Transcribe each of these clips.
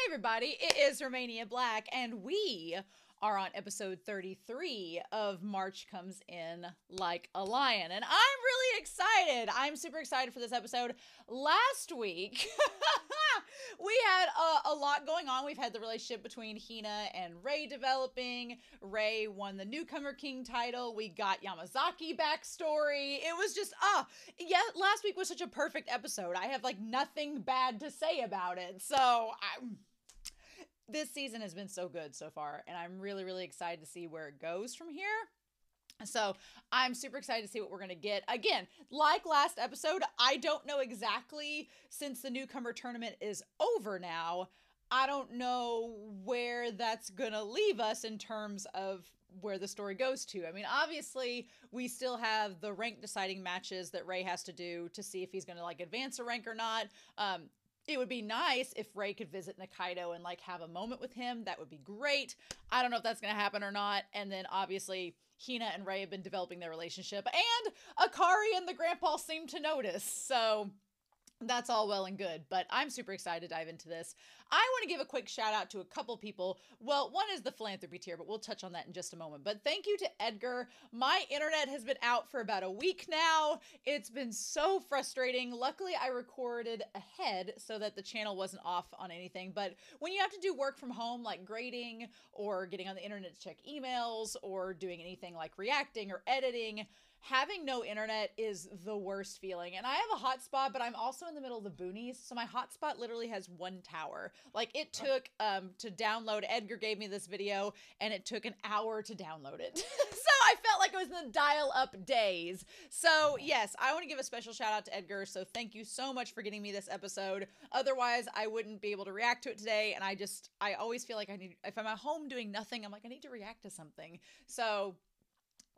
everybody, it is Romania Black, and we are on episode 33 of March Comes In Like a Lion, and I'm really excited. I'm super excited for this episode. Last week, we had a lot going on. We've had the relationship between Hina and Rei developing. Rei won the Newcomer King title. We got Yamazaki backstory. It was just, yeah, last week was such a perfect episode. I have like nothing bad to say about it. So this season has been so good so far, and I'm really, really excited to see where it goes from here. So I'm super excited to see what we're going to get. Again, like last episode, I don't know exactly, since the newcomer tournament is over now, I don't know where that's going to leave us in terms of where the story goes to. I mean, obviously, we still have the rank deciding matches that Rei has to do to see if he's going to like advance a rank or not. It would be nice if Rei could visit Nikaido and like have a moment with him. That would be great. I don't know if that's going to happen or not. And then obviously Hina and Rei have been developing their relationship, and Akari and the grandpa seem to notice. So that's all well and good, but I'm super excited to dive into this. I want to give a quick shout out to a couple people. Well, one is the philanthropy tier, but we'll touch on that in just a moment. But thank you to Edgar. My internet has been out for about a week now. It's been so frustrating. Luckily, I recorded ahead so that the channel wasn't off on anything. But when you have to do work from home, like grading or getting on the internet to check emails or doing anything like reacting or editing, having no internet is the worst feeling. And I have a hotspot, but I'm also in the middle of the boonies. So my hotspot literally has one tower. Like it took to download. Edgar gave me this video and it took an hour to download it. So I felt like it was in the dial-up days. So yes, I want to give a special shout out to Edgar. So thank you so much for getting me this episode. Otherwise, I wouldn't be able to react to it today. And I always feel like if I'm at home doing nothing, I'm like, I need to react to something. So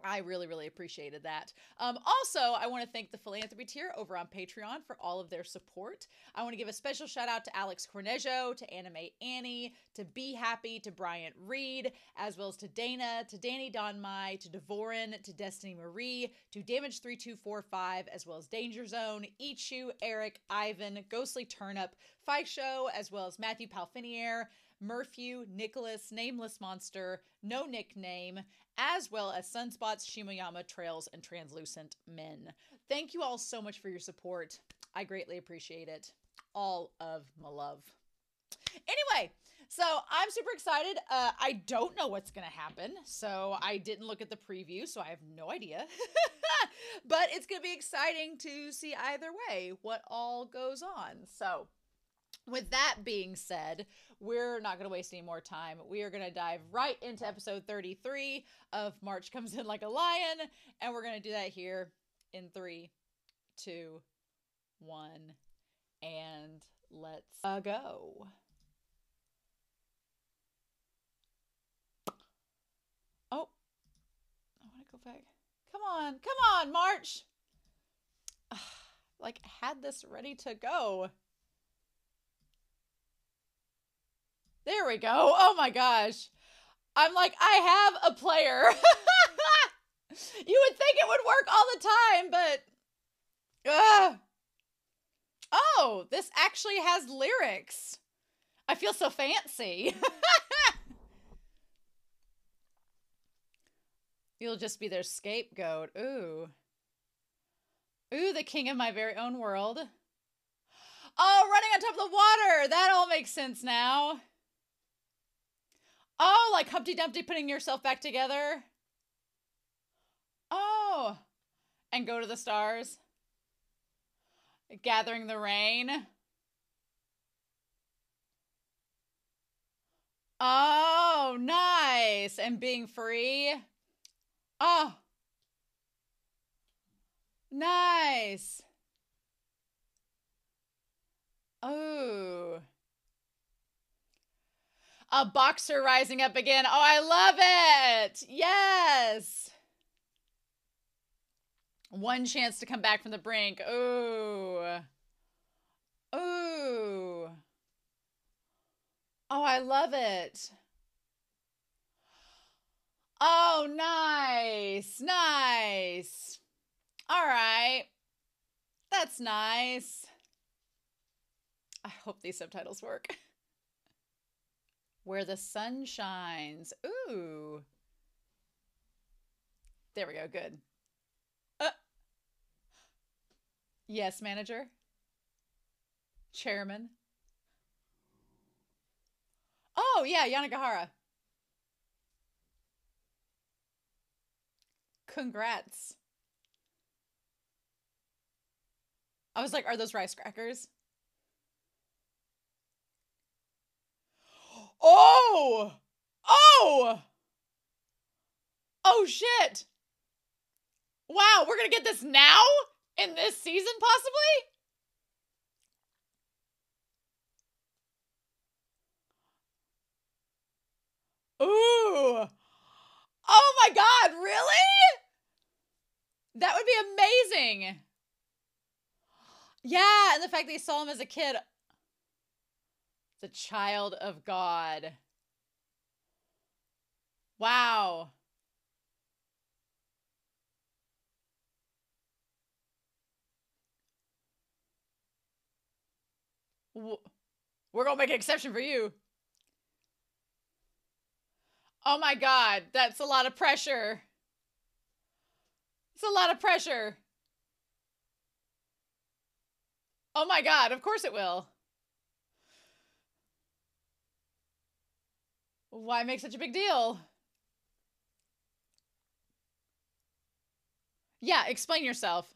I really, really appreciated that. Also, I want to thank the philanthropy tier over on Patreon for all of their support. I want to give a special shout out to Alex Cornejo, to Anime Annie, to Be Happy, to Bryant Reed, as well as to Dana, to Danny Donmai, to Devorin, to Destiny Marie, to Damage3245, as well as Danger Zone, Ichu, Eric, Ivan, Ghostly Turnip, Fight Show, as well as Matthew Palfinier, Murphew, Nicholas, Nameless Monster, No Nickname, as well as Sunspots, Shimoyama, Trails, and Translucent Men. Thank you all so much for your support. I greatly appreciate it. All of my love. Anyway, so I'm super excited. I don't know what's going to happen, so I didn't look at the preview, so I have no idea. But it's going to be exciting to see either way what all goes on. So with that being said, we're not going to waste any more time. We are going to dive right into episode 33 of March Comes In Like a Lion, and we're going to do that here in 3, 2, 1, and let's go. Oh, I want to go back. Come on, March. Like, had this ready to go. There we go. Oh my gosh. I'm like, I have a player. You would think it would work all the time, but oh, this actually has lyrics. I feel so fancy. You'll just be their scapegoat. Ooh. Ooh, the king of my very own world. Oh, running on top of the water. That all makes sense now. Oh, like Humpty Dumpty putting yourself back together. Oh, and go to the stars. Gathering the rain. Oh, nice. And being free. Oh, nice. Oh. A boxer rising up again. Oh, I love it. Yes. One chance to come back from the brink. Ooh. Ooh. Oh, I love it. Oh, nice. Nice. All right. That's nice. I hope these subtitles work. Where the sun shines. Ooh. There we go. Good. Yes, manager. Chairman. Oh, yeah, Yanagihara. Congrats. I was like, are those rice crackers? Oh! Oh! Oh, shit! Wow, we're gonna get this now? In this season, possibly? Ooh! Oh my god, really? That would be amazing! Yeah, and the fact that you saw him as a kid. The child of God. Wow. We're gonna make an exception for you. Oh my god, that's a lot of pressure. It's a lot of pressure. Oh my god, of course it will. Why make such a big deal? Yeah, explain yourself.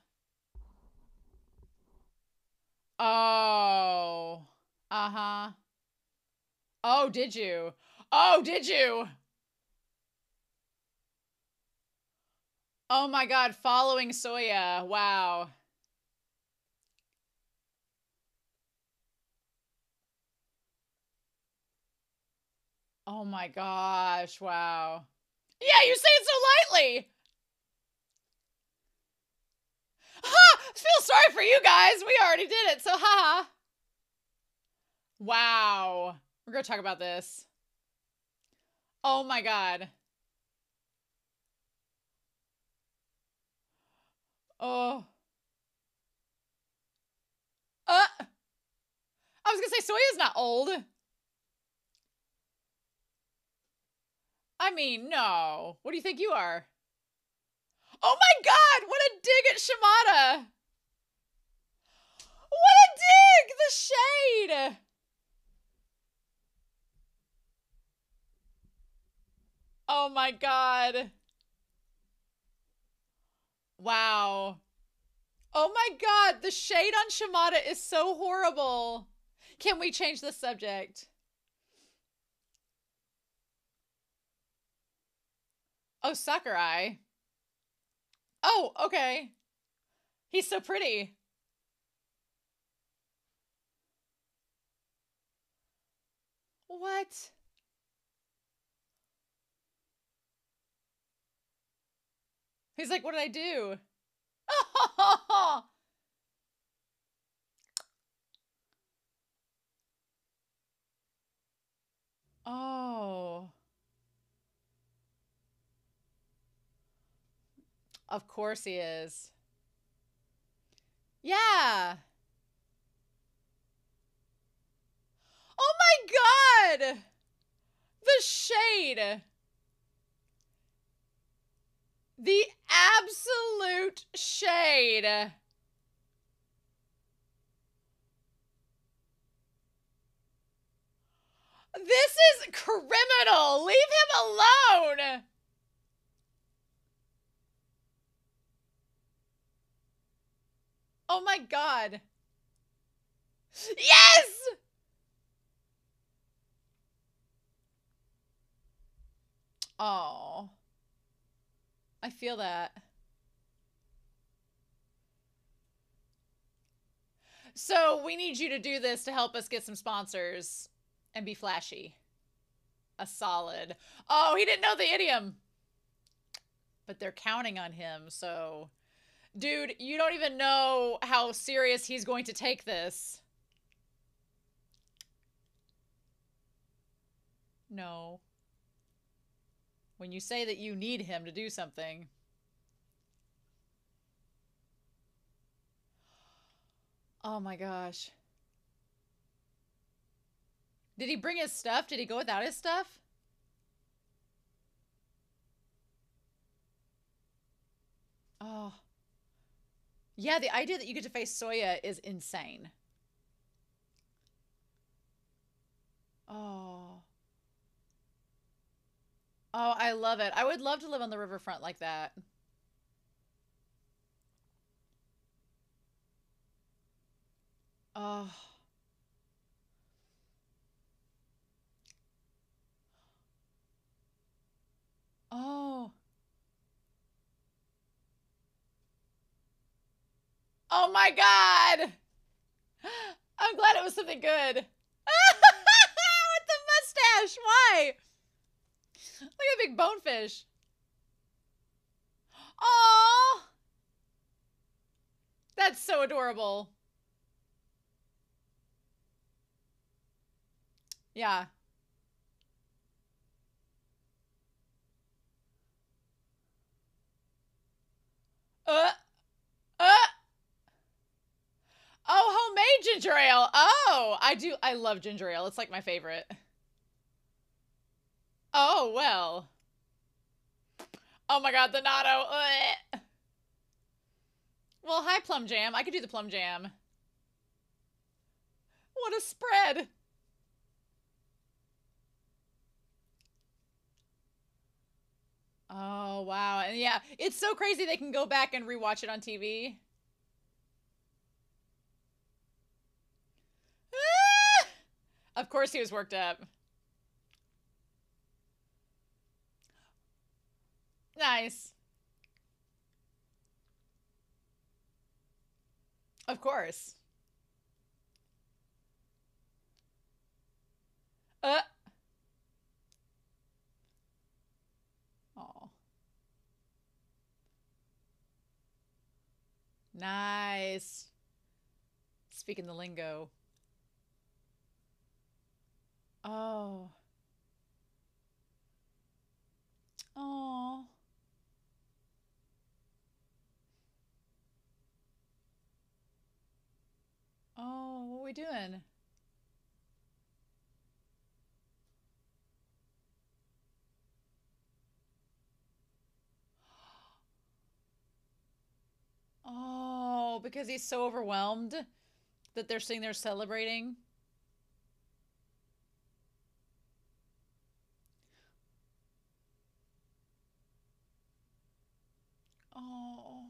Oh. Uh-huh. Oh, did you? Oh, did you? Oh my god, following Soya. Wow. Oh my gosh, wow. Yeah, you say it so lightly! Ha! Feel sorry for you guys. We already did it, so haha. Wow. We're gonna talk about this. Oh my god. Oh. I was gonna say Soya's not old. I mean, no. What do you think you are? Oh my god! What a dig at Shimada! What a dig! The shade! Oh my god. Wow. Oh my god, the shade on Shimada is so horrible. Can we change the subject? Oh, Sakurai. Oh, okay. He's so pretty. What? He's like, what did I do? Oh. Of course he is. Yeah. Oh my god! The shade. The absolute shade. This is criminal. Leave him alone. Oh my god. Yes! Oh. I feel that. So we need you to do this to help us get some sponsors and be flashy. A solid. Oh, he didn't know the idiom. But they're counting on him, so... Dude, you don't even know how serious he's going to take this. No. When you say that you need him to do something... Oh my gosh. Did he bring his stuff? Did he go without his stuff? Oh. Yeah, the idea that you get to face Soya is insane. Oh. Oh, I love it. I would love to live on the riverfront like that. Oh. Oh. Oh my God. I'm glad it was something good. With the mustache. Why? Look at a big bonefish. Oh. That's so adorable. Yeah. Uh. Uh. Oh, homemade ginger ale. Oh, I do. I love ginger ale. It's like my favorite. Oh, well. Oh my God, the natto. Ugh. Well, hi, plum jam. I could do the plum jam. What a spread. Oh, wow. And yeah, it's so crazy they can go back and rewatch it on TV. Ah! Of course he was worked up. Nice. Of course. Uh. Oh. Nice. Speaking the lingo. Oh. Oh. Oh, what are we doing? Oh, because he's so overwhelmed that they're sitting there celebrating. Oh.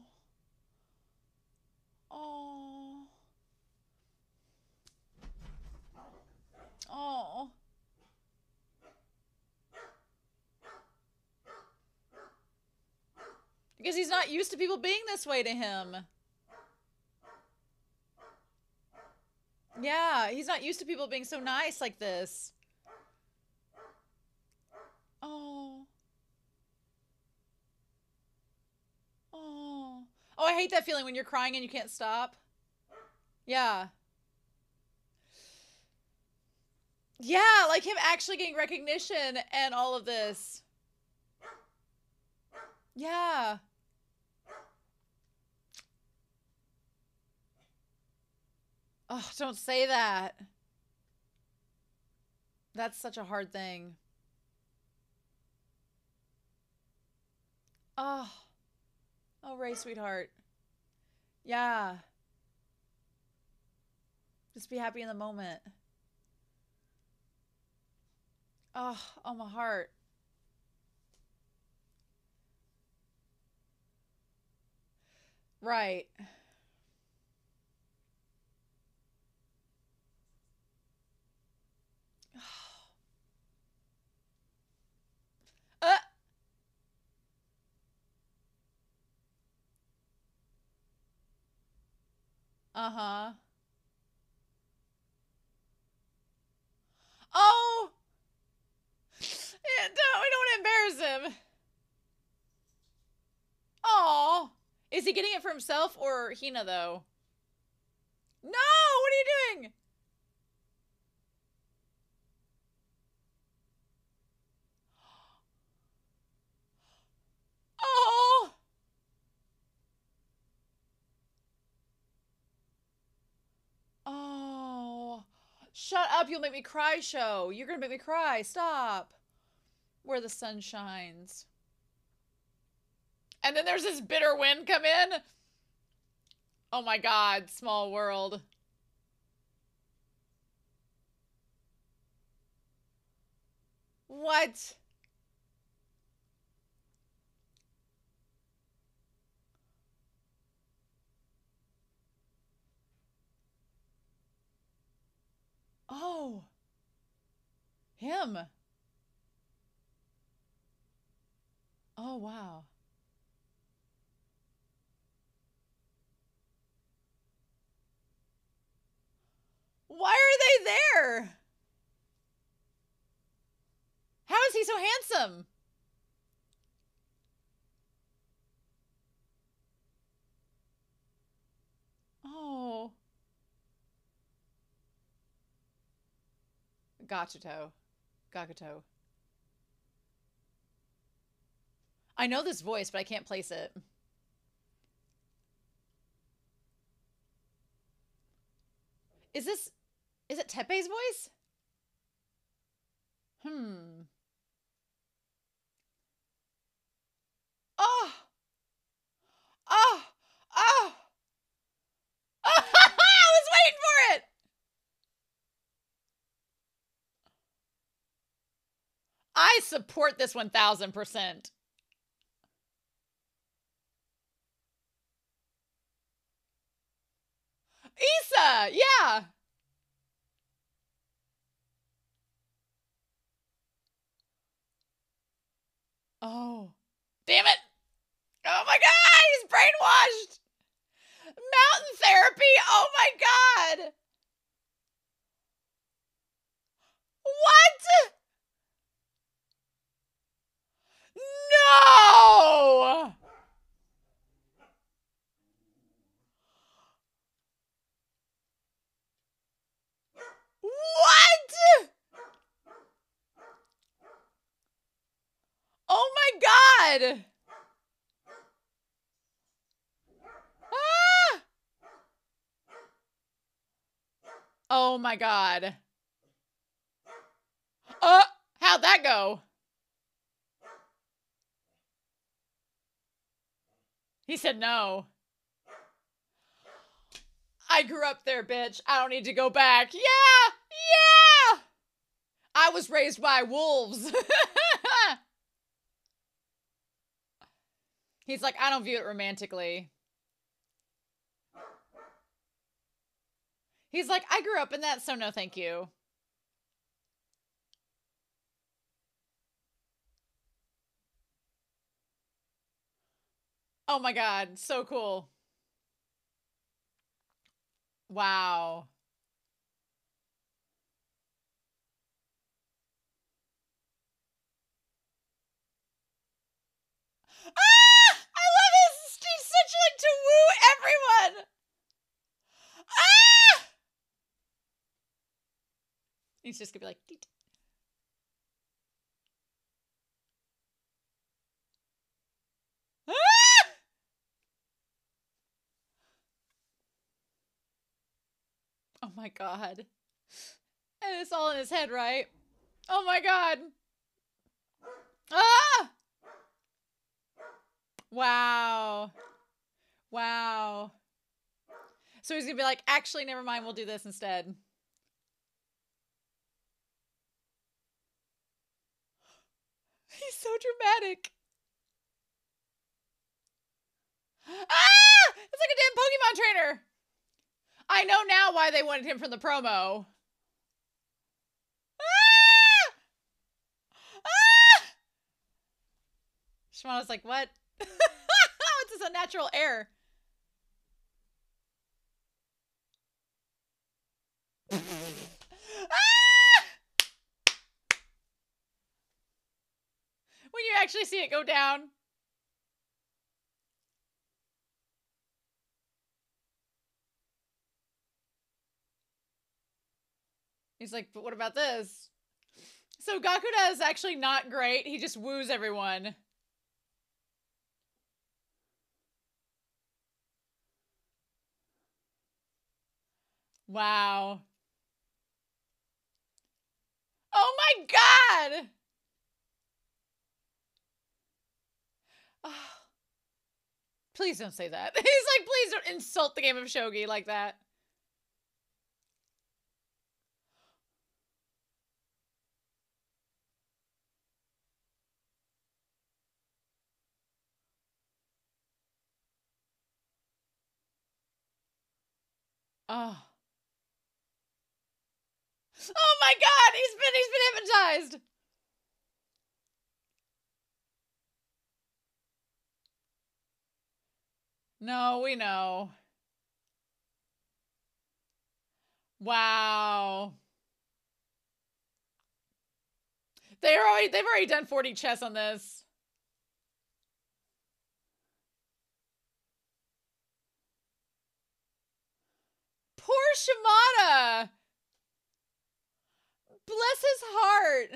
Oh. Oh. Because he's not used to people being this way to him. Yeah, he's not used to people being so nice like this. Oh. Oh. Oh, I hate that feeling when you're crying and you can't stop. Yeah. Yeah, like him actually getting recognition and all of this. Yeah. Oh, don't say that. That's such a hard thing. Oh. Oh, Ray, sweetheart. Yeah. Just be happy in the moment. Oh, oh, my heart. Right. Uh. Uh-huh. Oh! Yeah, we don't embarrass him. Oh. Is he getting it for himself or Hina, though? No! What are you doing? Oh! Oh. Shut up, you'll make me cry show. You're gonna make me cry. Stop. Where the sun shines. And then there's this bitter wind come in. Oh my god, small world. What? Oh. Him. Oh, wow. Why are they there? How is he so handsome? Oh. Gachuto. Gakuto. I know this voice, but I can't place it. Is it Tepe's voice? Hmm. Oh! Oh! Oh! I was waiting for it! I support this 1000%. Issa! Yeah! Oh. Damn it! Oh my god! He's brainwashed! Mountain therapy! Oh my god! What? No! What? Oh my god! Ah! Oh my god. How'd that go? He said no. I grew up there, bitch. I don't need to go back. Yeah! Yeah! I was raised by wolves. He's like, I don't view it romantically. He's like, I grew up in that, so no thank you. Oh my god, so cool. Wow. Ah! I love his essentially to woo everyone. Ah! He's just gonna be like, Deet. Ah! Oh my god. And it's all in his head, right? Oh my god. Ah! Wow. Wow. So he's gonna be like, actually, never mind, we'll do this instead. He's so dramatic. Ah! It's like a damn Pokemon trainer. I know now why they wanted him from the promo. Ah! Ah! Shimano's like, what? It's this unnatural air. Ah! When you actually see it go down. He's like, but what about this? So Gakuda is actually not great. He just woos everyone. Wow. Oh my god! Oh, please don't say that. He's like, please don't insult the game of shogi like that. Oh. Oh my god, he's been hypnotized. No, we know. Wow. They've already done 40 chess on this. Poor Shimada. Bless his heart.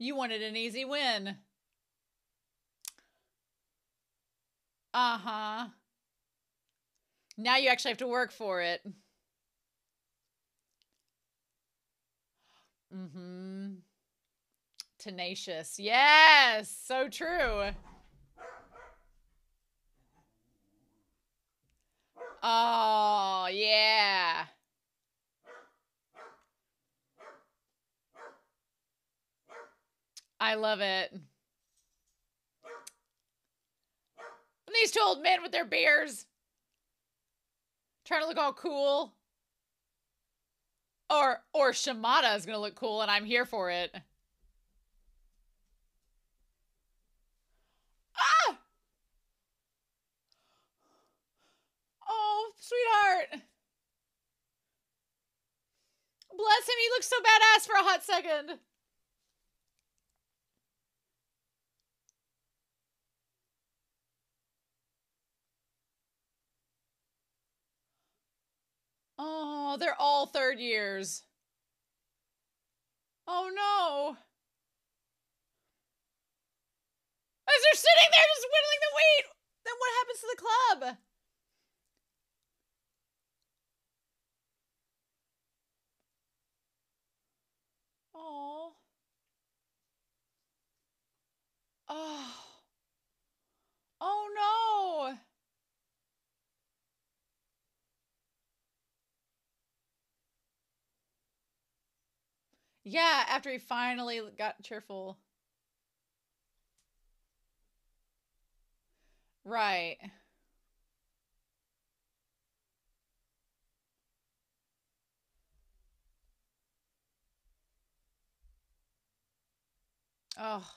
You wanted an easy win. Uh-huh. Now you actually have to work for it. Mm-hmm. Tenacious. Yes, so true. Oh, yeah. I love it. And these two old men with their beers. Trying to look all cool. Or Shimada is going to look cool and I'm here for it. Ah! Oh, sweetheart. Bless him, he looks so badass for a hot second. Oh, they're all third years. Oh no. As they're sitting there just whittling the wheat, then what happens to the club? Oh. Oh. Oh no. Yeah, after he finally got cheerful. Right. Oh.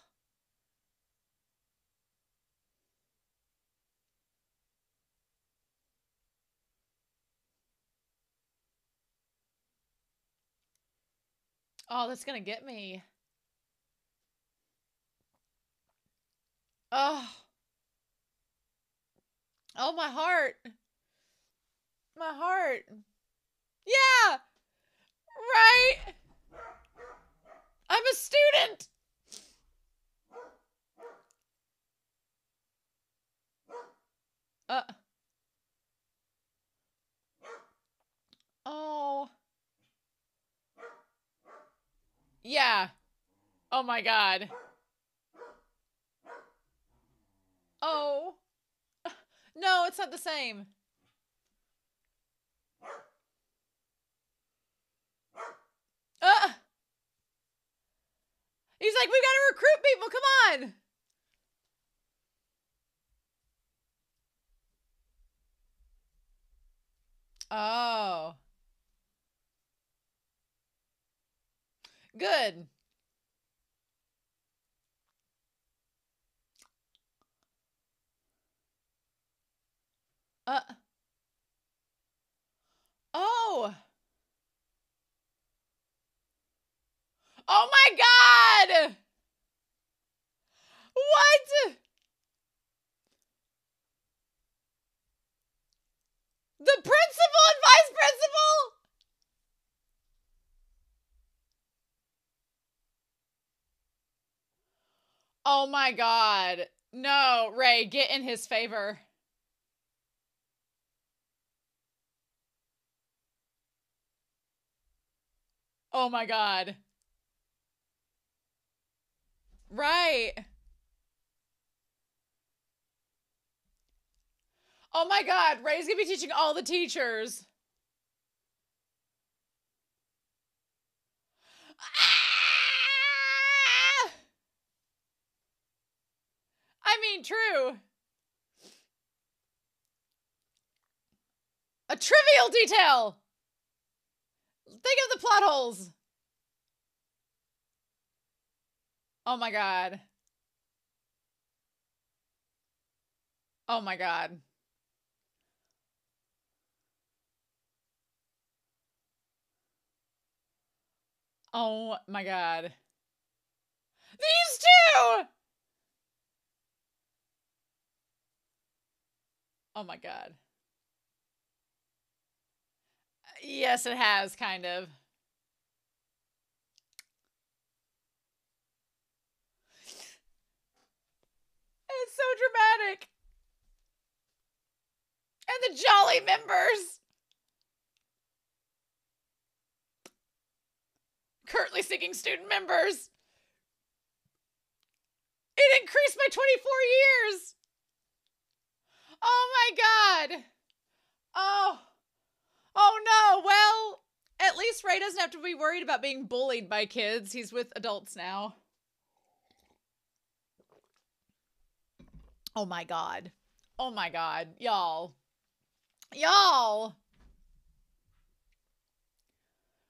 Oh, that's gonna get me. Oh. Oh, my heart. My heart. Yeah. Right. I'm a student. Uh. Oh. Yeah. Oh my god. Oh. No, it's not the same. He's like, we gotta recruit people, come on. Oh. Good. Uh. Oh. Oh my god! What? The principal and vice principal? Oh my god. No, Ray, get in his favor. Oh my god. Right. Oh my god, Ray's gonna be teaching all the teachers. Ah! I mean, true. A trivial detail. Think of the plot holes. Oh my god. Oh my god. Oh my god. These two! Oh my god. Yes, it has, kind of. It's so dramatic. And the jolly members. Currently seeking student members. It increased by 24 years. Oh my god. Oh. Oh no. Well, at least Ray doesn't have to be worried about being bullied by kids. He's with adults now. Oh my god. Oh my god. Y'all. Y'all.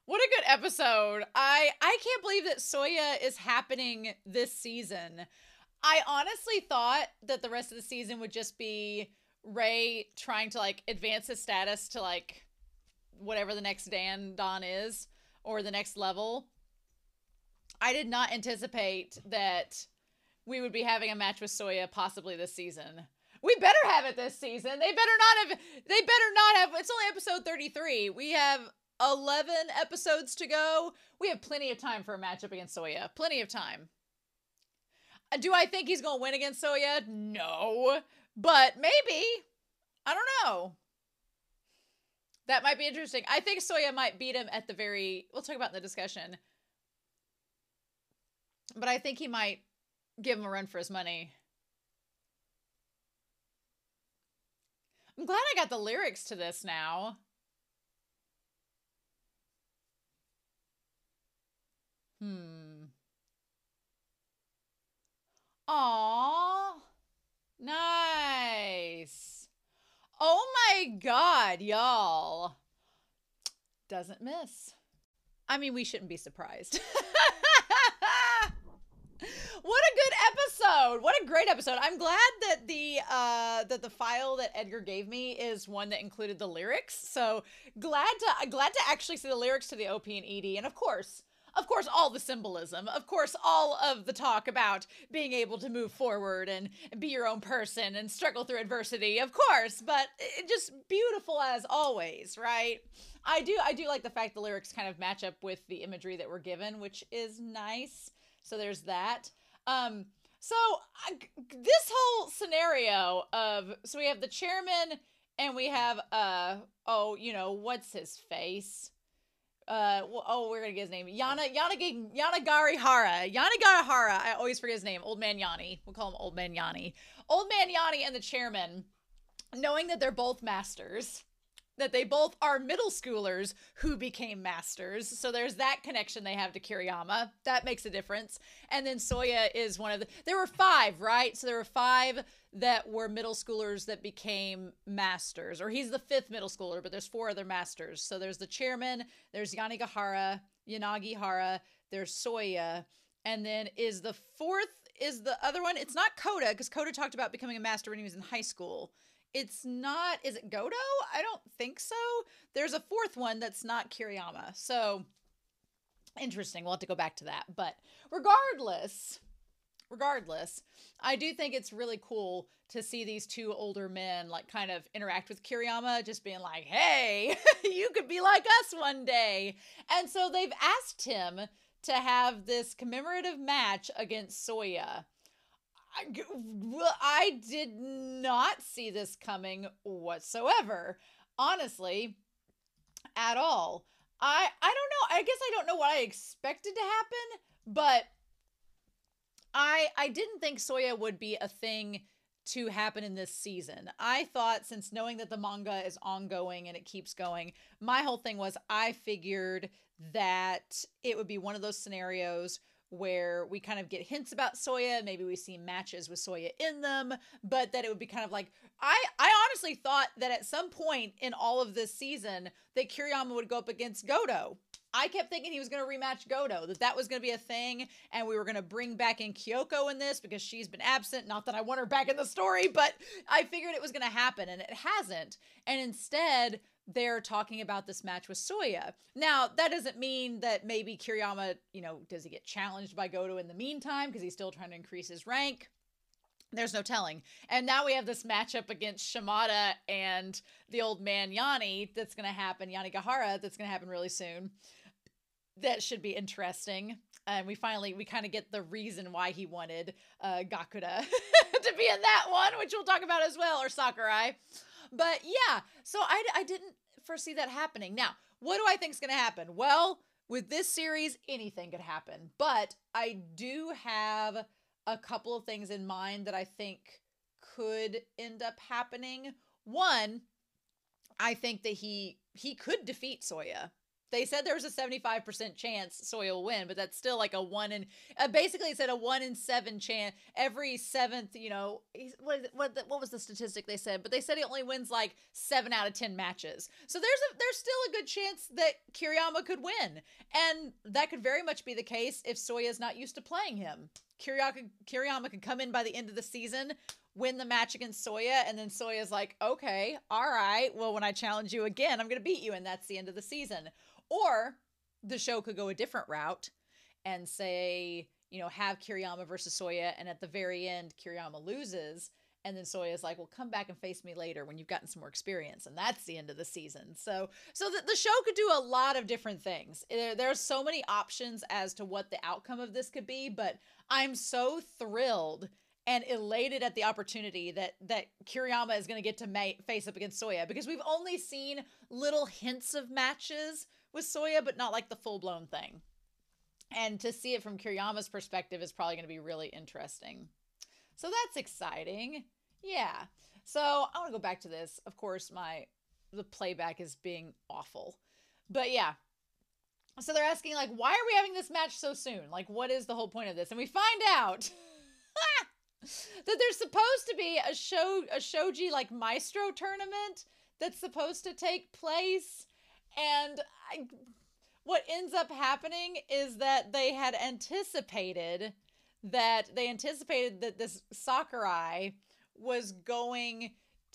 What a good episode. I can't believe that Soya is happening this season. I honestly thought that the rest of the season would just be Ray trying to like advance his status to like whatever the next Don is or the next level. I did not anticipate that we would be having a match with Soya possibly this season. We better have it this season. They better not have, it's only episode 33. We have 11 episodes to go. We have plenty of time for a matchup against Soya. Plenty of time. Do I think he's going to win against Soya? No. But maybe. I don't know. That might be interesting. I think Soya might beat him at the very... We'll talk about in the discussion. But I think he might give him a run for his money. I'm glad I got the lyrics to this now. Aww. Nice. Oh my god, y'all. Doesn't miss. I mean, we shouldn't be surprised. What a good episode. What a great episode. I'm glad that the file that Edgar gave me is one that included the lyrics. So glad to actually see the lyrics to the OP and ED. And of course, all the symbolism, of course, all of the talk about being able to move forward and be your own person and struggle through adversity, of course, but it just beautiful as always, right? I do like the fact the lyrics kind of match up with the imagery that we're given, which is nice. So there's that. This whole scenario of, so we have the chairman and we have, what's his face? We're gonna get his name. Yanagihara. I always forget his name. Old Man Yanni. We'll call him Old Man Yanni. Old Man Yanni and the chairman, knowing that they're both masters, that they both are middle schoolers who became masters. So there's that connection they have to Kiriyama. That makes a difference. And then Soya is one of the... There were 5, right? So there were 5 that were middle schoolers that became masters. Or he's the 5th middle schooler, but there's 4 other masters. So there's the chairman, there's Yanagihara, there's Soya. And then is the 4th, is the other one? It's not Koda, because Koda talked about becoming a master when he was in high school. It's not, is it Godo? I don't think so. There's a 4th one that's not Kiriyama. So, interesting. We'll have to go back to that. But regardless, I do think it's really cool to see these 2 older men like kind of interact with Kiriyama, just being like, hey, you could be like us one day. And so they've asked him to have this commemorative match against Soya. I did not see this coming whatsoever, honestly, at all. I don't know. I guess I don't know what I expected to happen, but I didn't think Soya would be a thing to happen in this season. I thought, since knowing that the manga is ongoing and it keeps going, my whole thing was I figured that it would be one of those scenarios where we kind of get hints about Soya, maybe we see matches with Soya in them, but that it would be kind of like I honestly thought that at some point in all of this season that Kiriyama would go up against Goto. I kept thinking he was going to rematch Goto, that was going to be a thing, and we were going to bring back in Kyoko in this because she's been absent. Not that I want her back in the story, but I figured it was going to happen, and it hasn't. And instead, they're talking about this match with Soya. Now, that doesn't mean that maybe Kiriyama, does he get challenged by Goto in the meantime because he's still trying to increase his rank? There's no telling. And now we have this matchup against Shimada and the old man Yanni that's going to happen, Yanni Gahara, that's going to happen really soon. That should be interesting. And we kind of get the reason why he wanted Gakuda to be in that one, which we'll talk about as well, or Sakurai. But yeah, so I didn't foresee that happening. Now, what do I think is going to happen? Well, with this series, anything could happen. But I do have a couple of things in mind that I think could end up happening. One, I think that he could defeat Soya. They said there was a 75% chance Soya will win, but that's still like a 1 in, basically it said a 1 in 7 chance, every 7th, what was the statistic they said? But they said he only wins like 7 out of 10 matches. So there's still a good chance that Kiriyama could win. And that could very much be the case if Soya is not used to playing him. Kiriyama could come in by the end of the season, win the match against Soya, and then Soya's like, okay, all right, well, when I challenge you again, I'm going to beat you, and that's the end of the season. Or the show could go a different route and say, have Kiriyama versus Soya, and at the very end, Kiriyama loses, and then Soya's like, well, come back and face me later when you've gotten some more experience, and that's the end of the season. So the show could do a lot of different things. There's so many options as to what the outcome of this could be, but I'm so thrilled and elated at the opportunity that Kiriyama is going to get to face up against Soya, because we've only seen little hints of matches with Soya, but not like the full-blown thing. And to see it from Kiriyama's perspective is probably going to be really interesting. So that's exciting. Yeah. So I want to go back to this. Of course, the playback is being awful. But yeah. So they're asking, like, why are we having this match so soon? Like, what is the whole point of this? And we find out that there's supposed to be a shogi like maestro tournament that's supposed to take place, and what ends up happening is that they had anticipated that this Sakurai was going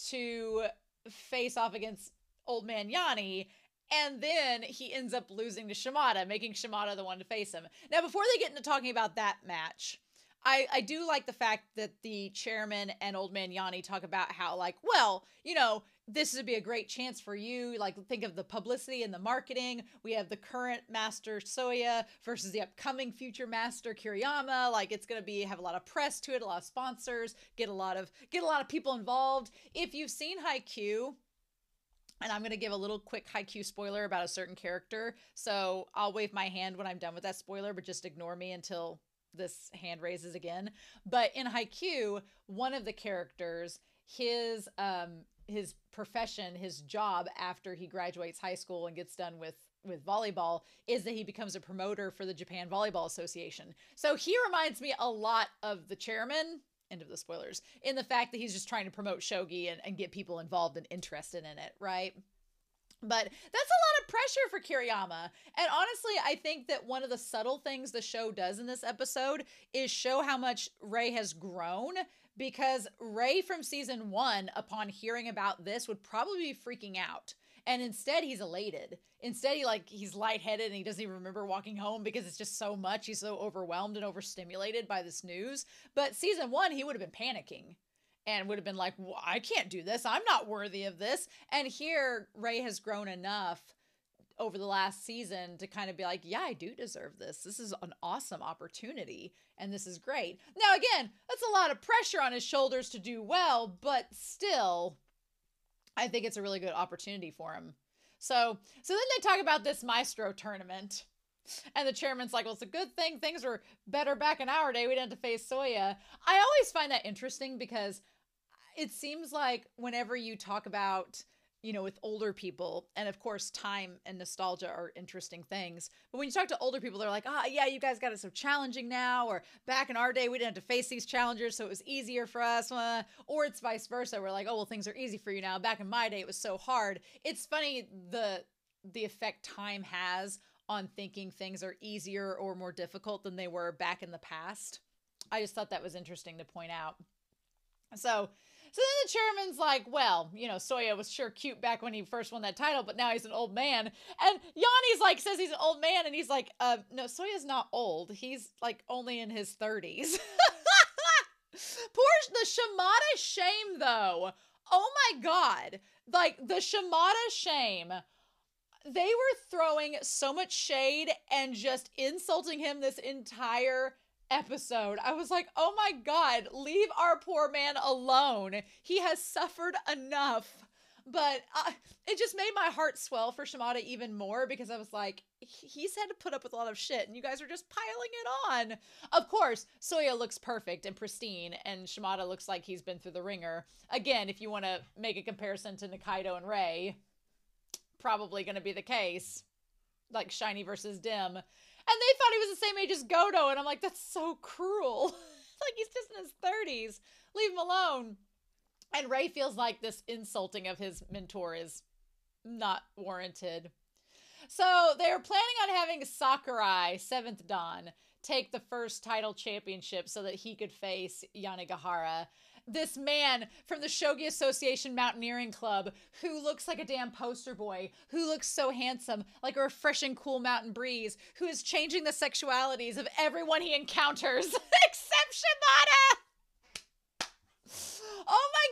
to face off against old man Yanni, and then he ends up losing to Shimada, making Shimada the one to face him. Now, before they get into talking about that match, I do like the fact that the chairman and old man Yanni talk about how, like, well, this would be a great chance for you. Like, think of the publicity and the marketing. We have the current master Soya versus the upcoming future master Kiriyama. Like, it's going to have a lot of press to it, a lot of sponsors, get a lot of people involved. If you've seen Haikyuu, and I'm going to give a little quick Haikyuu spoiler about a certain character, so I'll wave my hand when I'm done with that spoiler, but just ignore me until this hand raises again. But in Haikyuu, one of the characters, his profession, his job after he graduates high school and gets done with volleyball, is that he becomes a promoter for the Japan Volleyball Association. So he reminds me a lot of the chairman, end of the spoilers, in the fact that he's just trying to promote shogi and get people involved and interested in it, right? But that's a lot of pressure for Kiriyama. And honestly, I think that one of the subtle things the show does in this episode is show how much Rei has grown, because Rei from season 1, upon hearing about this, would probably be freaking out. And instead, he's elated. Instead, he's lightheaded and he doesn't even remember walking home because it's just so much. He's so overwhelmed and overstimulated by this news. But season 1, he would have been panicking and would have been like, well, I can't do this. I'm not worthy of this. And here, Rei has grown enough over the last season to kind of be like, yeah, I do deserve this. This is an awesome opportunity, and this is great. Now, again, that's a lot of pressure on his shoulders to do well, but still, I think it's a really good opportunity for him. So then they talk about this Maestro tournament. And the chairman's like, well, it's a good thing things were better back in our day. We didn't have to face Soya. I always find that interesting because it seems like whenever you talk about, with older people, and of course, time and nostalgia are interesting things. But when you talk to older people, they're like, yeah, you guys got it so challenging now. Or back in our day, we didn't have to face these challengers, so it was easier for us. Or it's vice versa. We're like, oh, well, things are easy for you now. Back in my day, it was so hard. It's funny the effect time has on thinking things are easier or more difficult than they were back in the past. I just thought that was interesting to point out. So then the chairman's like, well, Soya was sure cute back when he first won that title, but now he's an old man. And Yanni's like, says he's an old man, and he's like, no, Soya's not old. He's like only in his 30s. Poor the Shimada shame, though. Oh my God. Like, the Shimada shame. They were throwing so much shade and just insulting him this entire episode. I was like, oh my God, leave our poor man alone. He has suffered enough. But it just made my heart swell for Shimada even more, because I was like, he's had to put up with a lot of shit and you guys are just piling it on. Of course, Soya looks perfect and pristine, and Shimada looks like he's been through the ringer. Again, if you want to make a comparison to Nikaido and Rei, probably going to be the case, like shiny versus dim. And they thought he was the same age as Goto, and I'm like, that's so cruel. Like, he's just in his 30s. Leave him alone. And Rei feels like this insulting of his mentor is not warranted. So they were planning on having Sakurai, 7th Dan, take the first title championship so that he could face Yanagihara. This man from the Shogi Association Mountaineering Club who looks like a damn poster boy, who looks so handsome, like a refreshing cool mountain breeze, who is changing the sexualities of everyone he encounters, except Shimada! Oh my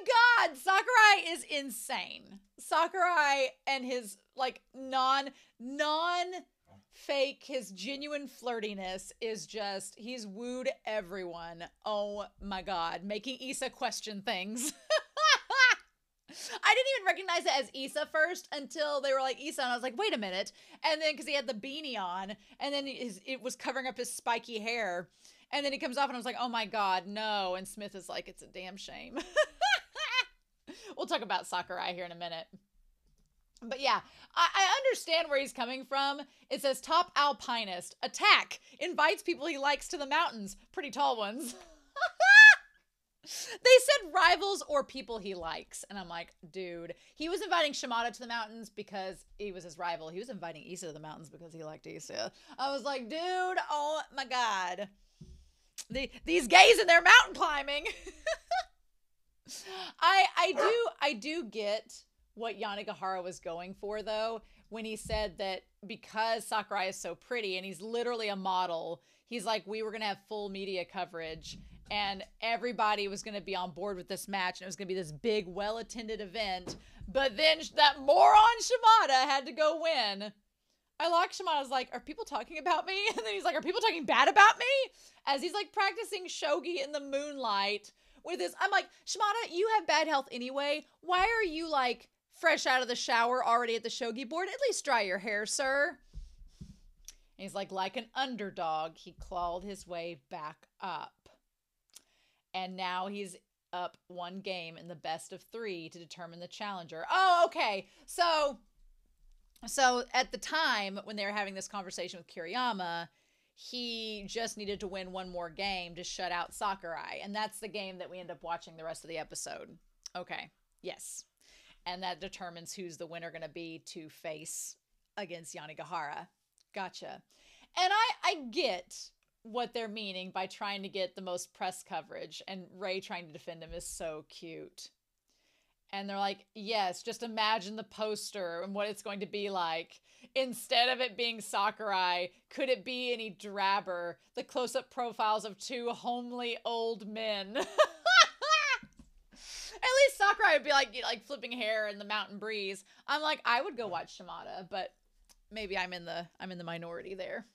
God, Sakurai is insane. Sakurai and his, like, non-fake, his genuine flirtiness is just, he's wooed everyone. Oh my God, making Issa question things. I didn't even recognize it as Issa first until they were like Issa, and I was like, wait a minute. And then, because he had the beanie on, and then it was covering up his spiky hair. And then he comes off, and I was like, oh my God, no. And Smith is like, it's a damn shame. We'll talk about Sakurai here in a minute. But yeah, I understand where he's coming from. It says top alpinist, attack, invites people he likes to the mountains. Pretty tall ones. They said rivals or people he likes. And I'm like, dude, he was inviting Shimada to the mountains because he was his rival. He was inviting Issa to the mountains because he liked Issa. I was like, dude, oh my God. These gays and their mountain climbing. I do get what Yanagihara was going for, though, when he said that because Sakurai is so pretty and he's literally a model, he's like, we were going to have full media coverage and everybody was going to be on board with this match and it was going to be this big, well-attended event. But then that moron Shimada had to go win. I like Shimada's like, are people talking about me? And then he's like, are people talking bad about me? As he's like practicing shogi in the moonlight with his, I'm like, Shimada, you have bad health anyway. Why are you like fresh out of the shower already at the shogi board? At least dry your hair, sir. And he's like an underdog, he clawed his way back up. And now he's up one game in the best of 3 to determine the challenger. Oh, okay. So at the time when they were having this conversation with Kiriyama, he just needed to win one more game to shut out Sakurai. And that's the game that we end up watching the rest of the episode. Okay. Yes. And that determines who's the winner going to be to face against Yanagihara. Gotcha. And I get what they're meaning by trying to get the most press coverage. And Rei trying to defend him is so cute. And they're like, yes, just imagine the poster and what it's going to be like. Instead of it being Sakurai, could it be any drabber? The close-up profiles of 2 homely old men. At least Sakurai would be like flipping hair in the mountain breeze. I'm like, I would go watch Shimada, but maybe I'm in the minority there.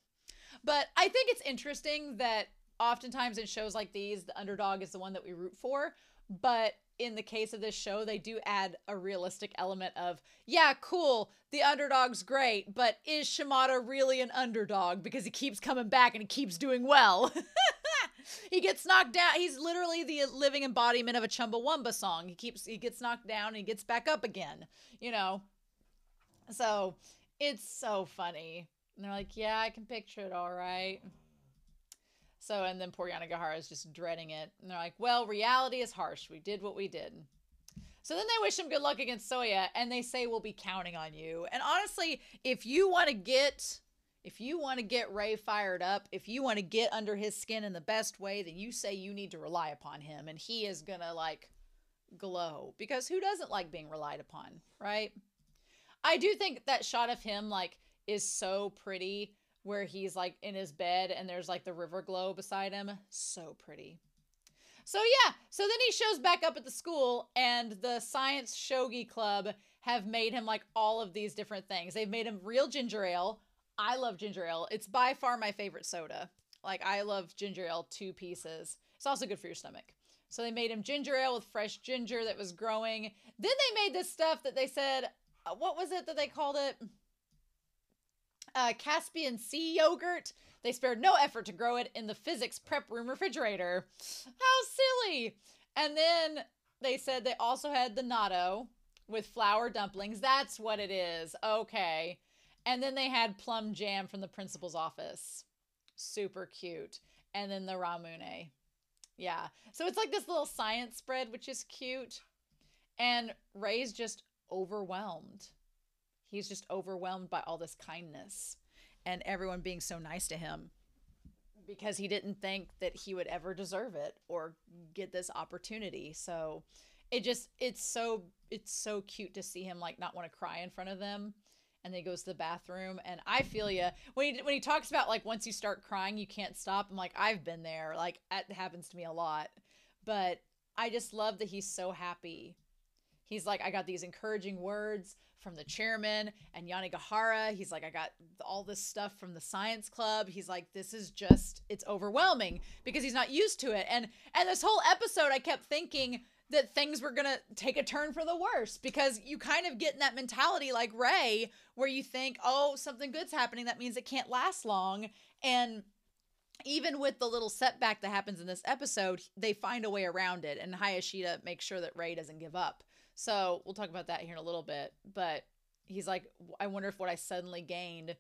But I think it's interesting that oftentimes in shows like these, the underdog is the one that we root for. But in the case of this show, they do add a realistic element of, yeah, cool, the underdog's great, but is Shimada really an underdog? Because he keeps coming back and he keeps doing well. He gets knocked down. He's literally the living embodiment of a Chumbawamba song. He gets knocked down and he gets back up again, you know? So it's so funny. And they're like, yeah, I can picture it all right. So, and then poor Yanagihara is just dreading it. And they're like, well, reality is harsh. We did what we did. So then they wish him good luck against Soya, and they say, we'll be counting on you. And honestly, if you want to get Ray fired up, if you want to get under his skin in the best way, then you say you need to rely upon him. And he is going to, like, glow. Because who doesn't like being relied upon, right? I do think that shot of him, like, is so pretty, where he's like in his bed and there's like the river glow beside him. So pretty. So yeah, so then he shows back up at the school, and the Science Shogi Club have made him like all of these different things. They've made him real ginger ale. I love ginger ale. It's by far my favorite soda. Like, I love ginger ale 2 pieces. It's also good for your stomach. So they made him ginger ale with fresh ginger that was growing. Then they made this stuff that they said, what was it that they called it? Caspian Sea yogurt. They spared no effort to grow it in the physics prep room refrigerator. How silly. And then they said they also had the natto with flour dumplings. That's what it is. Okay. And then they had plum jam from the principal's office. Super cute. And then the ramune. Yeah. So it's like this little science spread, which is cute. And Ray's just overwhelmed. He's just overwhelmed by all this kindness and everyone being so nice to him, because he didn't think that he would ever deserve it or get this opportunity. So it's so cute to see him like not want to cry in front of them. And then he goes to the bathroom, and I feel you when he talks about like, once you start crying, you can't stop. I'm like, I've been there. Like, that happens to me a lot, but I just love that he's so happy. He's like, I got these encouraging words from the chairman and Yanagihara. He's like, I got all this stuff from the science club. He's like, this is just, it's overwhelming, because he's not used to it. And this whole episode, I kept thinking that things were going to take a turn for the worse, because you kind of get in that mentality like Ray, where you think, oh, something good's happening. That means it can't last long. And even with the little setback that happens in this episode, they find a way around it. And Hayashida makes sure that Ray doesn't give up. So we'll talk about that here in a little bit. But he's like, I wonder if what I suddenly gained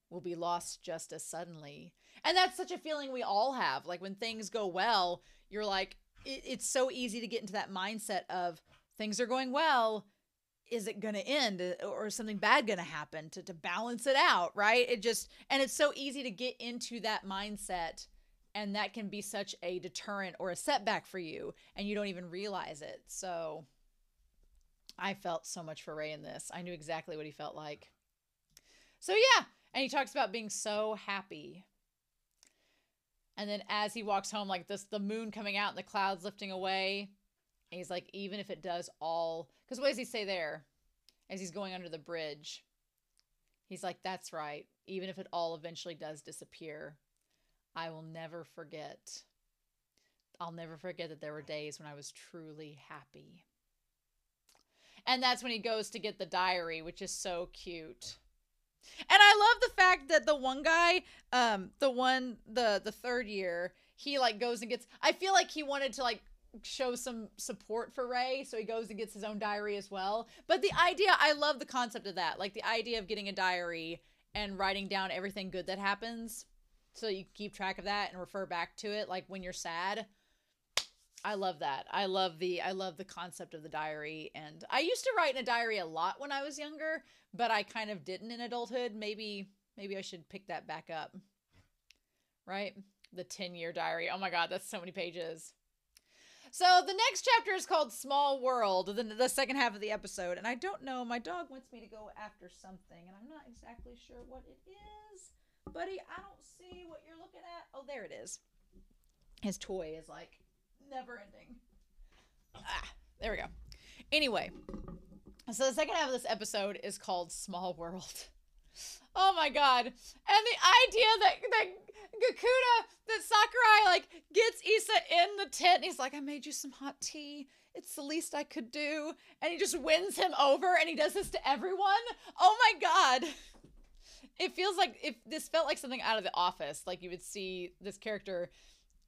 will be lost just as suddenly. And that's such a feeling we all have. Like, when things go well, you're like, it's so easy to get into that mindset of things are going well. Is it going to end, or is something bad going to happen to balance it out? Right. And it's so easy to get into that mindset, and that can be such a deterrent or a setback for you, and you don't even realize it. So I felt so much for Ray in this. I knew exactly what he felt like. So yeah. And he talks about being so happy. And then as he walks home, like this, the moon coming out and the clouds lifting away. And he's like, even if it does all, because what does he say there? As he's going under the bridge, he's like, that's right. Even if it all eventually does disappear, I will never forget. I'll never forget that there were days when I was truly happy. And that's when he goes to get the diary, which is so cute. And I love the fact that the one guy, the third year, he like goes and gets, I feel like he wanted to like show some support for Ray. So he goes and gets his own diary as well. But the idea, I love the concept of that. Like the idea of getting a diary and writing down everything good that happens, so you can keep track of that and refer back to it. Like when you're sad. I love that. I love the concept of the diary. And I used to write in a diary a lot when I was younger, but I kind of didn't in adulthood. Maybe I should pick that back up. Right? The 10-year diary. Oh my God, that's so many pages. So the next chapter is called Small World, the second half of the episode. And I don't know, my dog wants me to go after something, and I'm not exactly sure what it is. Buddy, I don't see what you're looking at. Oh, there it is. His toy is like never ending. There we go. Anyway, so the second half of this episode is called Small World. Oh my God. And the idea that Gakuta, that Sakurai like gets Issa in the tent, and he's like, I made you some hot tea. it's the least I could do. And he just wins him over, and he does this to everyone. Oh my God. It feels like, if this felt like something out of The Office, like you would see this character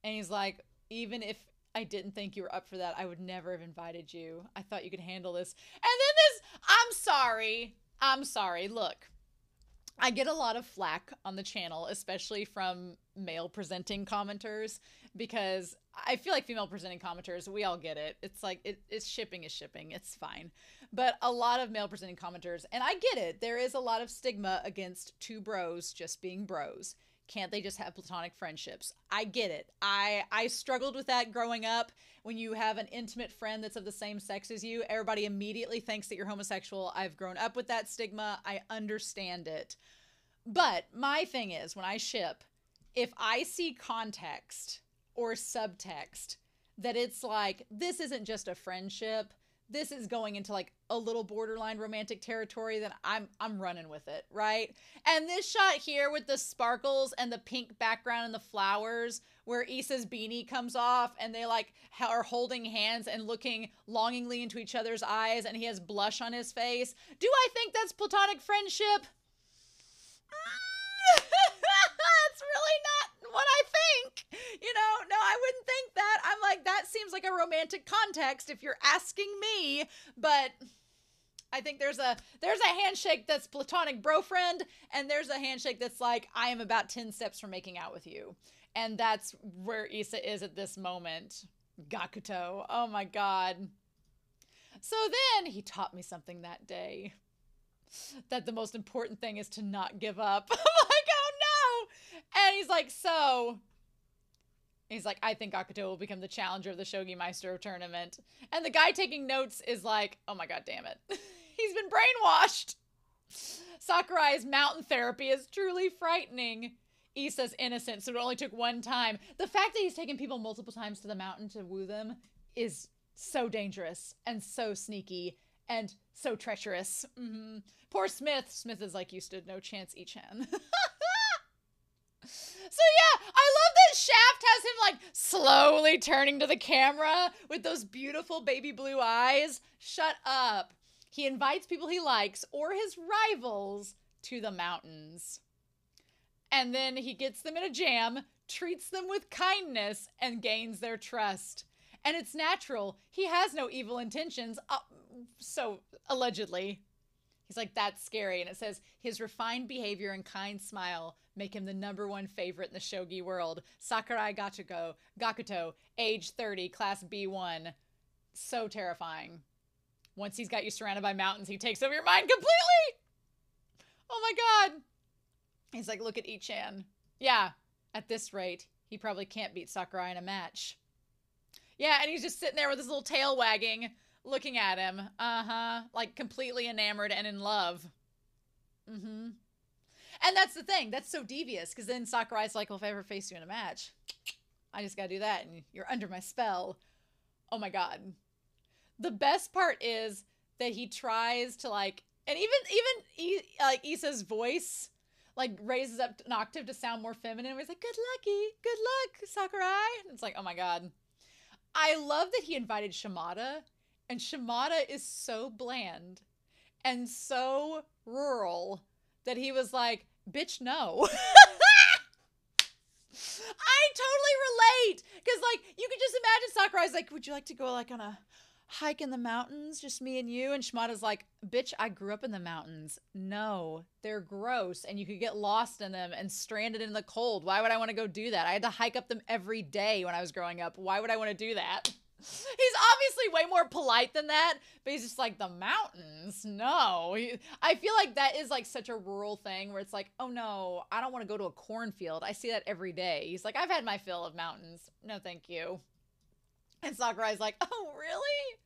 and he's like, even if I didn't think you were up for that, I would never have invited you. I thought you could handle this. And then this, I'm sorry. Look, I get a lot of flack on the channel, especially from male presenting commenters, because I feel like female presenting commenters, we all get it. It's like, it's shipping is shipping. It's fine. But a lot of male presenting commenters, and I get it, there is a lot of stigma against two bros just being bros. Can't they just have platonic friendships? I get it. I struggled with that growing up. When you have an intimate friend that's of the same sex as you, everybody immediately thinks that you're homosexual. I've grown up with that stigma. I understand it. But my thing is, when I ship, if I see context or subtext that it's like, this isn't just a friendship, this is going into like a little borderline romantic territory, then I'm running with it, right? And this shot here with the sparkles and the pink background and the flowers, where Issa's beanie comes off and they like are holding hands and looking longingly into each other's eyes, and he has blush on his face. Do I think that's platonic friendship? That's really not what I think. You know, no, I wouldn't think that. I'm like, that seems like a romantic context if you're asking me, but I think there's a handshake that's platonic bro friend, and there's a handshake that's like, I am about 10 steps from making out with you. And that's where Issa is at this moment. Gakuto. Oh my God. So then he taught me something that day. That the most important thing is to not give up. I'm like, oh no. And he's like, I think Gakuto will become the challenger of the Shogi-Meister tournament. And the guy taking notes is like, oh my God, damn it. He's been brainwashed. Sakurai's mountain therapy is truly frightening. Issa's innocent, so it only took one time. The fact that he's taken people multiple times to the mountain to woo them is so dangerous and so sneaky and so treacherous. Mm-hmm. Poor Smith. Smith is like, you stood no chance, Ichan. So yeah, I love that Shaft has him like slowly turning to the camera with those beautiful baby blue eyes. Shut up. He invites people he likes or his rivals to the mountains. And then he gets them in a jam, treats them with kindness, and gains their trust. And it's natural. He has no evil intentions. So allegedly. He's like, that's scary. And it says, his refined behavior and kind smile make him the #1 favorite in the shogi world. Sakurai Gakuto, age 30, class B1. So terrifying. Once he's got you surrounded by mountains, he takes over your mind completely. Oh my God. He's like, look at Ichan. Yeah, at this rate, he probably can't beat Sakurai in a match. Yeah, and he's just sitting there with his little tail wagging, looking at him. Uh-huh. Like completely enamored and in love. Mm-hmm. And that's the thing. That's so devious. Because then Sakurai's like, well, if I ever face you in a match, I just gotta do that. And you're under my spell. Oh my God. The best part is that he tries to like, and even like Issa's voice like raises up an octave to sound more feminine. He's like, good luck, Sakurai. And it's like, oh my God. I love that he invited Shimada, and Shimada is so bland and so rural that he was like, bitch, no. I totally relate. Because, like, you could just imagine Sakurai's like, would you like to go, like, on a hike in the mountains, just me and you? And Shimada's like, bitch, I grew up in the mountains. No, they're gross, and you could get lost in them and stranded in the cold. Why would I want to go do that? I had to hike up them every day when I was growing up. Why would I want to do that? He's obviously way more polite than that, but he's just like, the mountains? No. I feel like that is like such a rural thing where it's like, oh no, I don't want to go to a cornfield. I see that every day. He's like, I've had my fill of mountains. No, thank you. And Sakurai's like, oh, really?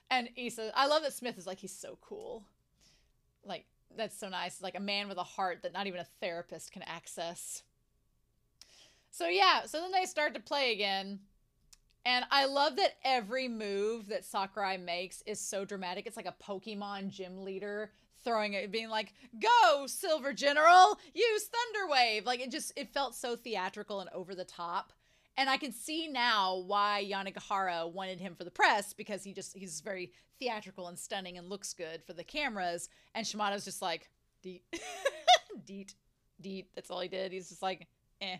And Issa, I love that Smith is like, he's so cool. Like, that's so nice. Like a man with a heart that not even a therapist can access. So yeah, so then they start to play again. And I love that every move that Sakurai makes is so dramatic. It's like a Pokemon gym leader throwing it, being like, go, Silver General, use Thunder Wave. Like, it felt so theatrical and over the top. And I can see now why Yanagihara wanted him for the press, because he's very theatrical and stunning and looks good for the cameras. And Shimada's just like, deet, deet, deet. That's all he did. He's just like, eh.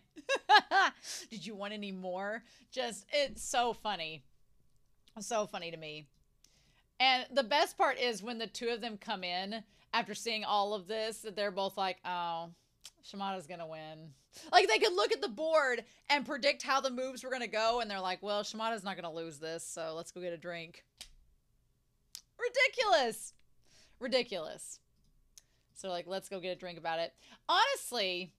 Did you want any more? Just, it's so funny. So funny to me. And the best part is when the two of them come in after seeing all of this, that they're both like, oh, Shimada's gonna win. Like, they could look at the board and predict how the moves were gonna go, and they're like, well, Shimada's not gonna lose this, so let's go get a drink. Ridiculous. Ridiculous. So, like, let's go get a drink about it. Honestly,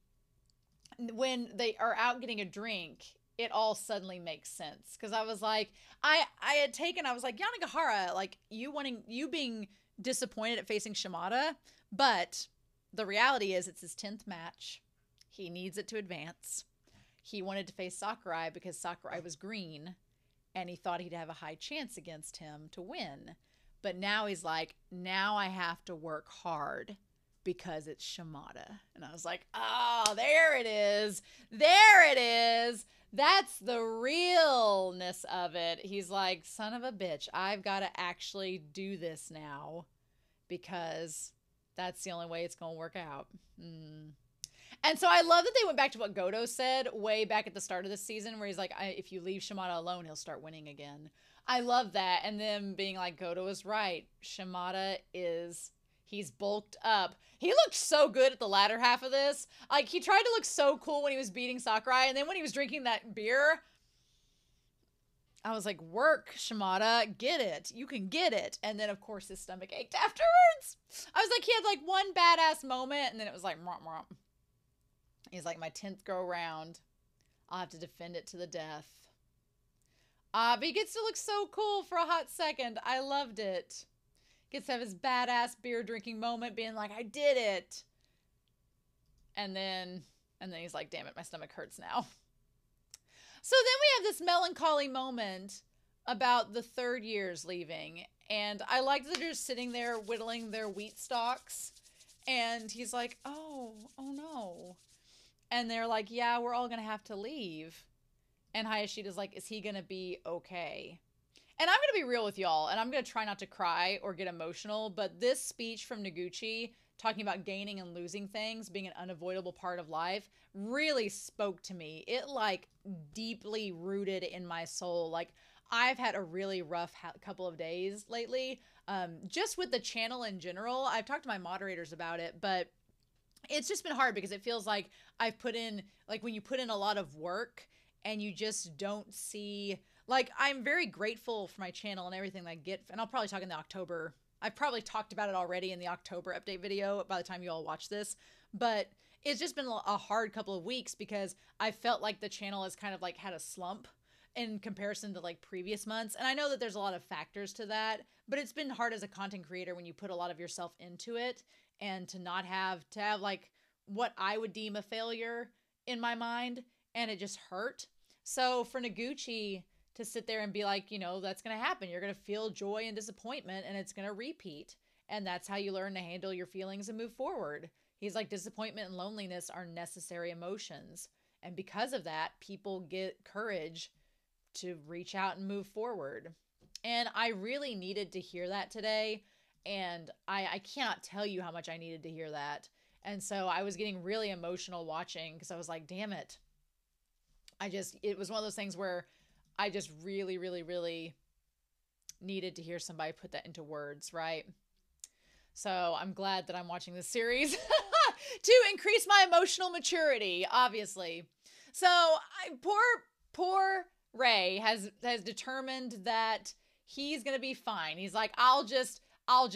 when they are out getting a drink, it all suddenly makes sense. Because I was like, I was like, Yanagihara, like, you being disappointed at facing Shimada, but the reality is it's his 10th match. He needs it to advance. He wanted to face Sakurai because Sakurai was green, and he thought he'd have a high chance against him to win. But now he's like, now I have to work hard because it's Shimada. And I was like, oh, there it is. There it is. That's the realness of it. He's like, son of a bitch, I've got to actually do this now because that's the only way it's going to work out. And so I love that they went back to what Goto said way back at the start of this season, where he's like, if you leave Shimada alone, he'll start winning again. I love that. And them being like, Goto is right. Shimada he's bulked up. He looked so good at the latter half of this. Like, he tried to look so cool when he was beating Sakurai, and then when he was drinking that beer, I was like, work, Shimada, get it. You can get it. And then, of course, his stomach ached afterwards. I was like, he had like one badass moment, and then it was like, romp, romp. He's like, my 10th go round, I'll have to defend it to the death. But he gets to look so cool for a hot second. I loved it. Gets to have his badass beer drinking moment, being like, I did it. And then he's like, damn it, my stomach hurts now. So then we have this melancholy moment about the third years leaving. And I like that they're just sitting there whittling their wheat stalks. And he's like, oh no. And they're like, yeah, we're all going to have to leave. And Hayashida's like, is he going to be okay? And I'm going to be real with y'all, and I'm going to try not to cry or get emotional, but this speech from Noguchi, talking about gaining and losing things being an unavoidable part of life, really spoke to me. It, like, deeply rooted in my soul. Like, I've had a really rough couple of days lately, just with the channel in general. I've talked to my moderators about it, but it's just been hard because it feels like I've put in, like, when you put in a lot of work and you just don't see, like, I'm very grateful for my channel and everything that I get, and I'll probably talk in the October, I've probably talked about it already in the October update video by the time you all watch this, but it's just been a hard couple of weeks because I felt like the channel has kind of like had a slump in comparison to like previous months. And I know that there's a lot of factors to that, but it's been hard as a content creator when you put a lot of yourself into it and to not have like what I would deem a failure in my mind, and it just hurt. So for Noguchi to sit there and be like, you know, that's going to happen. You're going to feel joy and disappointment, and it's going to repeat. And that's how you learn to handle your feelings and move forward. He's like, disappointment and loneliness are necessary emotions. And because of that, people get courage to reach out and move forward. And I really needed to hear that today. And I cannot tell you how much I needed to hear that. And so I was getting really emotional watching because I was like, damn it. It was one of those things where I just really, really, really needed to hear somebody put that into words, right? So I'm glad that I'm watching this series to increase my emotional maturity, obviously. So poor Ray has determined that he's going to be fine. He's like, I'll just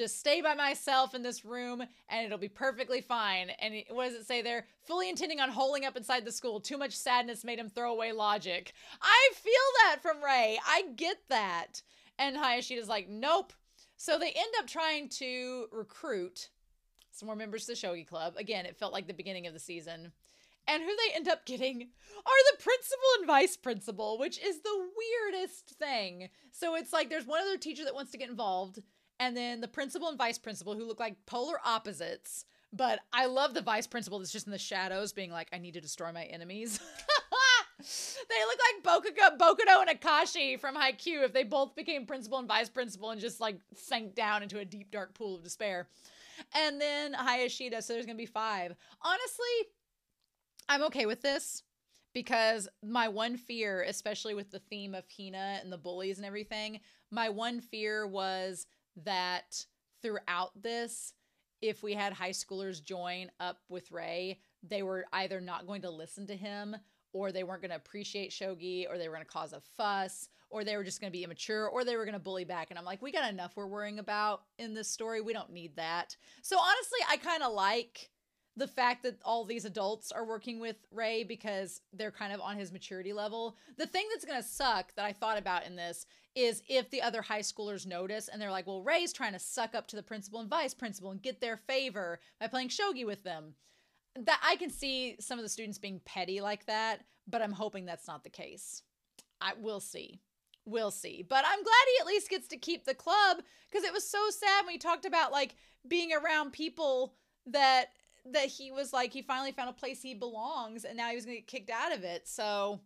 stay by myself in this room and it'll be perfectly fine. And what does it say there? Fully intending on holing up inside the school. Too much sadness made him throw away logic. I feel that from Ray. I get that. And Hayashida's like, nope. So they end up trying to recruit some more members to the Shogi Club. Again, it felt like the beginning of the season. And who they end up getting are the principal and vice principal, which is the weirdest thing. So it's like there's one other teacher that wants to get involved, and then the principal and vice principal who look like polar opposites. But I love the vice principal that's just in the shadows being like, I need to destroy my enemies. look like Bokuto and Akashi from Haikyuu if they both became principal and vice principal and just like sank down into a deep dark pool of despair. And then Hayashida, so there's gonna be 5. Honestly, I'm okay with this because my one fear, especially with the theme of Hina and the bullies and everything, my one fear was that throughout this, if we had high schoolers join up with Rei, they were either not going to listen to him, or they weren't going to appreciate shogi, or they were going to cause a fuss, or they were just going to be immature, or they were going to bully back. And I'm like, we got enough we're worrying about in this story. We don't need that. So honestly, I kind of like the fact that all these adults are working with Rei because they're kind of on his maturity level. The thing that's going to suck that I thought about in this is if the other high schoolers notice and they're like, well, Rei's trying to suck up to the principal and vice principal and get their favor by playing shogi with them. That I can see some of the students being petty like that, but I'm hoping that's not the case. We'll see. We'll see. But I'm glad he at least gets to keep the club, because it was so sad when he talked about like being around people that he was like, he finally found a place he belongs, and now he was going to get kicked out of it. So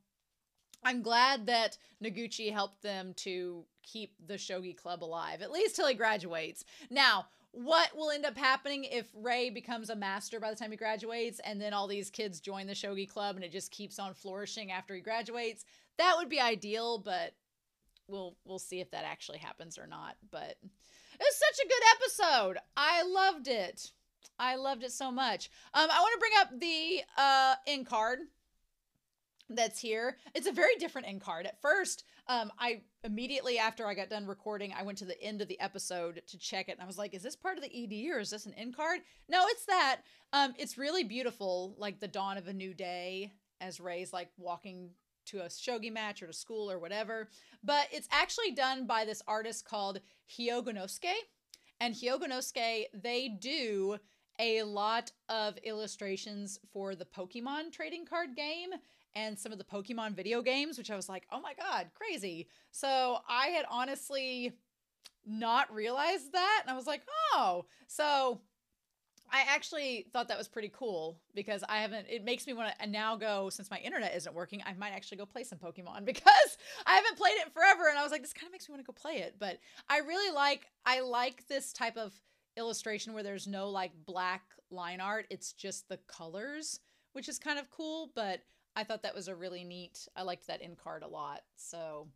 I'm glad that Noguchi helped them to keep the shogi club alive, at least till he graduates. Now, what will end up happening if Rei becomes a master by the time he graduates, and then all these kids join the shogi club and it just keeps on flourishing after he graduates? That would be ideal, but we'll see if that actually happens or not. But it's such a good episode. I loved it. I loved it so much. I want to bring up the end card that's here. It's a very different end card. At first, I immediately after I got done recording, I went to the end of the episode to check it, and I was like, is this part of the ED or is this an end card? No, it's that. It's really beautiful, like the dawn of a new day as Rei's like walking to a shogi match or to school or whatever. But it's actually done by this artist called Hyogonosuke. And Hyogonosuke, they do a lot of illustrations for the Pokemon trading card game and some of the Pokemon video games, which I was like, oh my God, crazy. So I had honestly not realized that. And I was like, oh, so I actually thought that was pretty cool, because it makes me want to now go, since my internet isn't working, I might actually go play some Pokemon, because I haven't played it forever. And I was like, this kind of makes me want to go play it. But I like this type of illustration where there's no like black line art. It's just the colors, which is kind of cool. But I thought that was I liked that end card a lot. So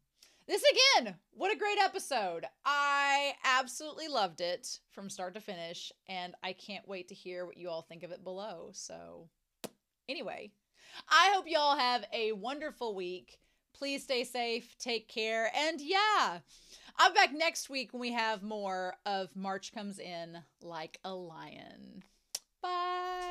this again, what a great episode. I absolutely loved it from start to finish, and I can't wait to hear what you all think of it below. So anyway, I hope you all have a wonderful week. Please stay safe, take care, and yeah, I'll be back next week when we have more of March Comes In Like a Lion. Bye.